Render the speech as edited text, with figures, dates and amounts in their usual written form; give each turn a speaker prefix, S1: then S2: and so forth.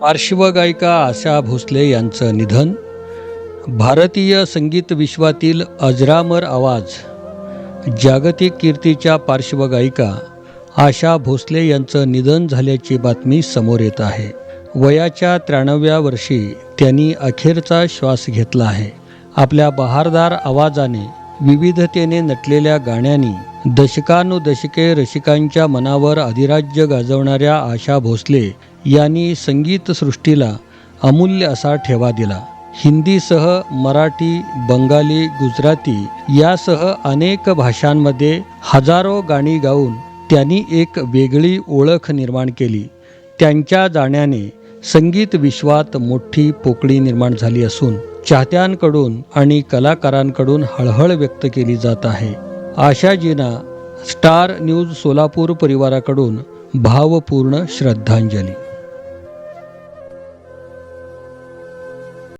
S1: पार्श्वगायिका आशा भोसले यांचं निधन. भारतीय संगीत विश्वातील अजरामर आवाज, जागतिक कीर्तीच्या पार्श्वगायिका आशा भोसले यांचं निधन झाल्याची बातमी समोर येत आहे. वयाच्या 93व्या वर्षी त्यांनी अखेरचा श्वास घेतला आहे. आपल्या बहारदार आवाजाने, विविधतेने नटलेल्या गाण्यांनी दशकानुदशके रसिकांच्या मनावर अधिराज्य गाजवणाऱ्या आशा भोसले यांनी संगीतसृष्टीला अमूल्य असा ठेवा दिला. हिंदीसह मराठी, बंगाली, गुजराती यासह अनेक भाषांमध्ये हजारो गाणी गाऊन त्यांनी एक वेगळी ओळख निर्माण केली. त्यांच्या जाण्याने संगीत विश्वात मोठी पोकळी निर्माण झाली असून चाहत्यांकडून आणि कलाकारांकडून हळहळ व्यक्त केली जात आहे. आशाजींना स्टार न्यूज सोलापूर परिवाराकडून भावपूर्ण श्रद्धांजली.